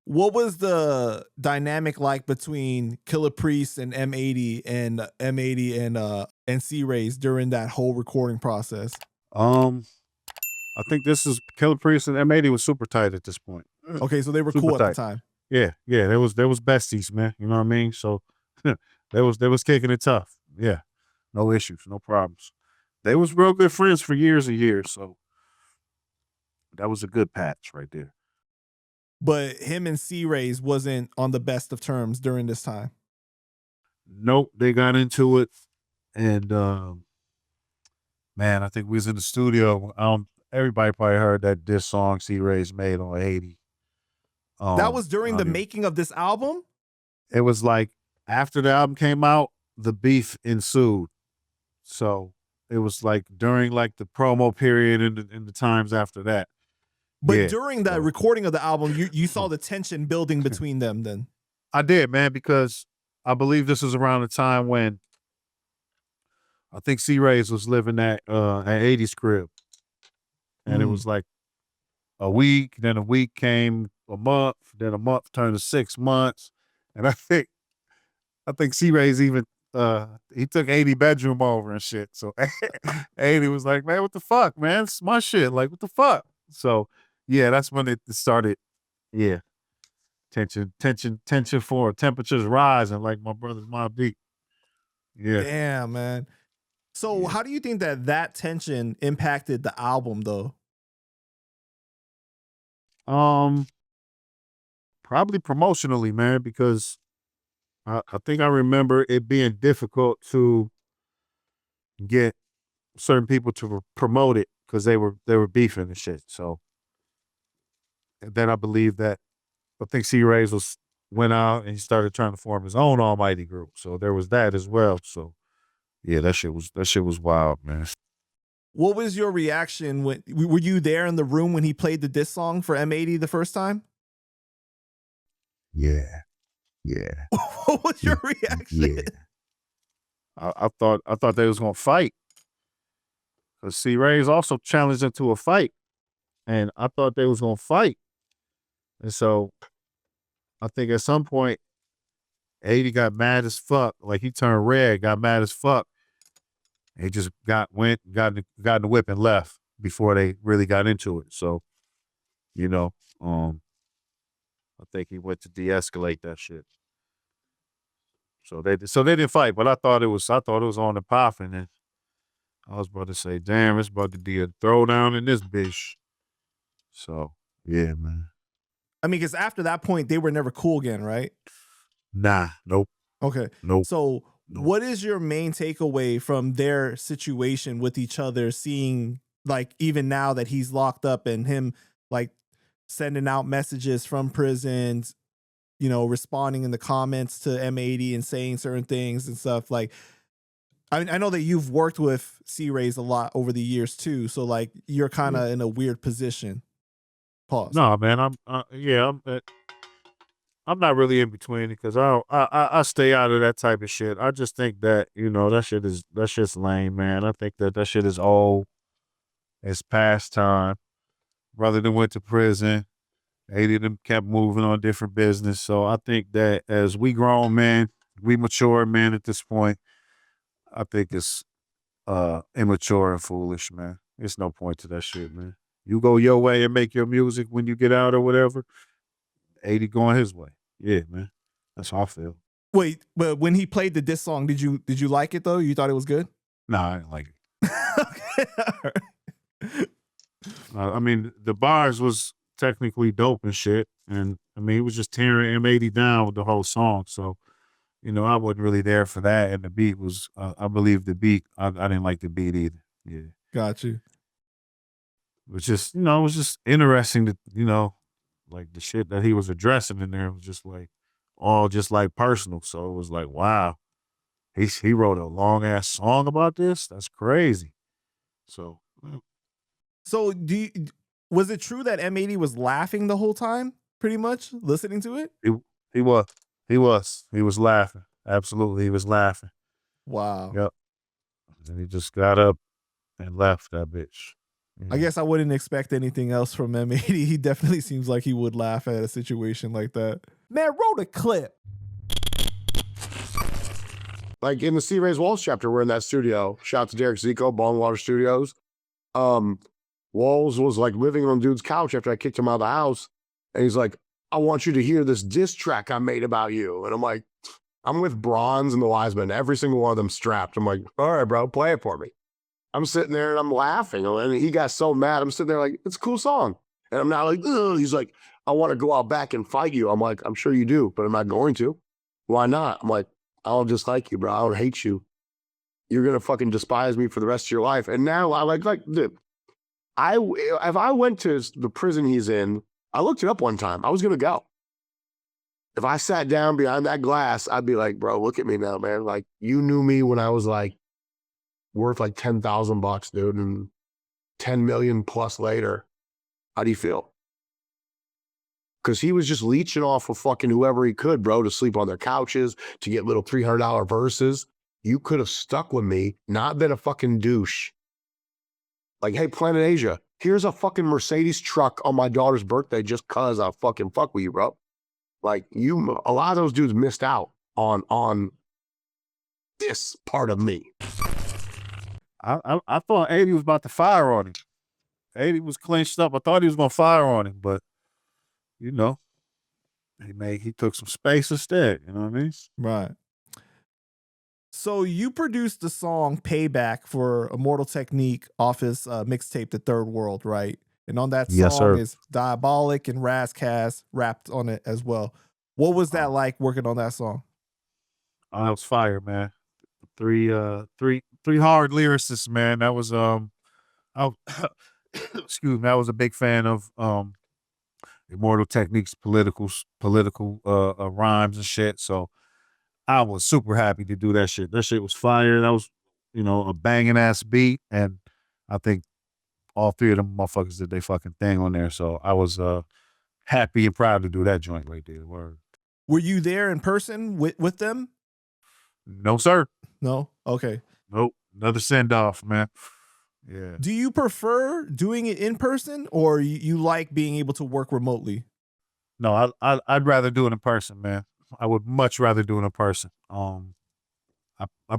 What was the dynamic like between Killer Priest and M-Eighty and C-Rayz during that whole recording process? I think this is Killer Priest and M-Eighty was super tight at this point. Okay, so they were Super cool at tight. the time. Yeah, there was besties, man. You know what I mean? So they was kicking it tough. Yeah, no issues, no problems. They was real good friends for years and years. So that was a good patch right there. But him and C-Rayz wasn't on the best of terms during this time. Nope, they got into it, and man, I think we was in the studio. Everybody probably heard that diss song C-Rayz made on 80. That was during the making of this album? It was like after the album came out, the beef ensued. So it was like during like the promo period and the times after that. But during the recording of the album, you saw the tension building between them then? I did, man, because I believe this was around the time when I think C-Rayz was living at 80's crib. And it was like a week, then a week came a month, then a month turned to 6 months. And I think C-Rayz even he took 80 bedroom over and shit. So 80 was like, man, what the fuck, man? It's my shit. Like, what the fuck? So yeah, that's when it started. Yeah. Tension for temperatures rising like my brother's Mobb Deep. Yeah. Damn, man. So how do you think that tension impacted the album though? Probably promotionally, man, because I think I remember it being difficult to get certain people to promote it because they were beefing and shit. So, and then I believe that I think C-Rayz went out and he started trying to form his own almighty group. So there was that as well. So yeah, that shit was wild, man. What was your reaction when were you there in the room when he played the diss song for M-Eighty the first time? Yeah. What was your reaction? Yeah. I thought they was gonna fight. Cause C-Rayz also challenged him to a fight. And I thought they was gonna fight. And so I think at some point 80 got mad as fuck. Like he turned red, got mad as fuck. He just got in the whip and left before they really got into it. So, you know, I think he went to de-escalate that shit. So they didn't fight, but I thought it was on the popping, and I was about to say, damn, it's about to be a throwdown in this bitch. So yeah, man. I mean, because after that point, they were never cool again, right? Nah, nope. Okay. Nope. So what is your main takeaway from their situation with each other, seeing like even now that he's locked up and him like sending out messages from prisons, you know, responding in the comments to M-Eighty and saying certain things and stuff? Like, I know that you've worked with C-Rayz a lot over the years too. So like you're kind of in a weird position. Pause. No, man, I'm not really in between because I stay out of that type of shit. I just think that, you know, that shit's lame, man. I think that shit is old. It's past time. Brother that went to prison. 80 of them kept moving on different business. So I think that as we grown, man, we mature, man, at this point, I think it's immature and foolish, man. There's no point to that shit, man. You go your way and make your music when you get out or whatever. 80 going his way. Yeah, man. That's how I feel. Wait, but when he played the diss song, did you like it though? You thought it was good? Nah, I didn't like it. I mean, the bars was technically dope and shit. And I mean, he was just tearing M-Eighty down with the whole song. So, you know, I wasn't really there for that. And the beat was, I believe the beat, I didn't like the beat either. Yeah. Got you. It was just, you know, it was just interesting to, you know, like the shit that he was addressing in there was just like, all just like personal. So it was like, wow, he wrote a long ass song about this. That's crazy. So was it true that M-Eighty was laughing the whole time, pretty much listening to it? He was laughing. Absolutely, he was laughing. Wow. Yep. And he just got up and left that bitch. I guess I wouldn't expect anything else from M-Eighty. He definitely seems like he would laugh at a situation like that. Man, roll the clip. Like in the C-Rayz Walz chapter, we're in that studio. Shout out to Derek Zico, Ballwater Studios. Walz was like living on dude's couch after I kicked him out of the house. And he's like, I want you to hear this diss track I made about you. And I'm like, I'm with Bronze and the Wiseman, every single one of them strapped. I'm like, all right, bro, play it for me. I'm sitting there and I'm laughing. And he got so mad. I'm sitting there like, it's a cool song. And I'm not like, ugh. He's like, I want to go out back and fight you. I'm like, I'm sure you do, but I'm not going to. Why not? I'm like, I don't dislike you, bro. I don't hate you. You're going to fucking despise me for the rest of your life. And now I like, dude, if I went to the prison he's in, I looked it up one time. I was going to go. If I sat down behind that glass, I'd be like, bro, look at me now, man. Like, you knew me when I was like worth like $10,000, dude, and 10 million plus later. How do you feel? Because he was just leeching off of fucking whoever he could, bro, to sleep on their couches, to get little $300 verses. You could have stuck with me, not been a fucking douche. Like, hey, Planet Asia, here's a fucking Mercedes truck on my daughter's birthday just cause I fucking fuck with you, bro. Like, a lot of those dudes missed out on this part of me. I thought 80 was about to fire on him. 80 was clenched up. I thought he was gonna fire on him, but you know, he took some space instead. You know what I mean? Right. So you produced the song "Payback" for Immortal Technique off his mixtape, "The Third World," right? And on that song is Diabolic and Razcast rapped on it as well. What was that like working on that song? Oh, that was fire, man. Three hard lyricists, man. That was excuse me, I was a big fan of Immortal Technique's political rhymes and shit. So I was super happy to do that shit. That shit was fire. That was, you know, a banging ass beat, and I think all three of them motherfuckers did their fucking thing on there. So I was happy and proud to do that joint right there. Word. Were you there in person with them? No, sir. No? Okay. Nope. Another send off, man. Yeah. Do you prefer doing it in person, or you like being able to work remotely? No, I'd rather do it in person, man. I would much rather do it in person. I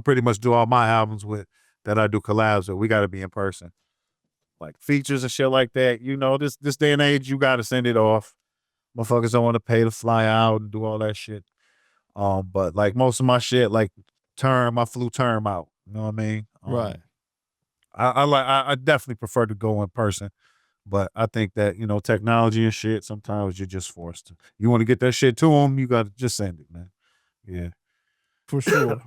pretty much do all my albums that I do collabs with. We got to be in person. Like features and shit like that, you know, this day and age, you got to send it off. Motherfuckers don't want to pay to fly out and do all that shit. But like most of my shit, like I flew term out. You know what I mean? Right. I definitely prefer to go in person, but I think that, you know, technology and shit, sometimes you're just forced to. You want to get that shit to them, you got to just send it, man. Yeah. For sure.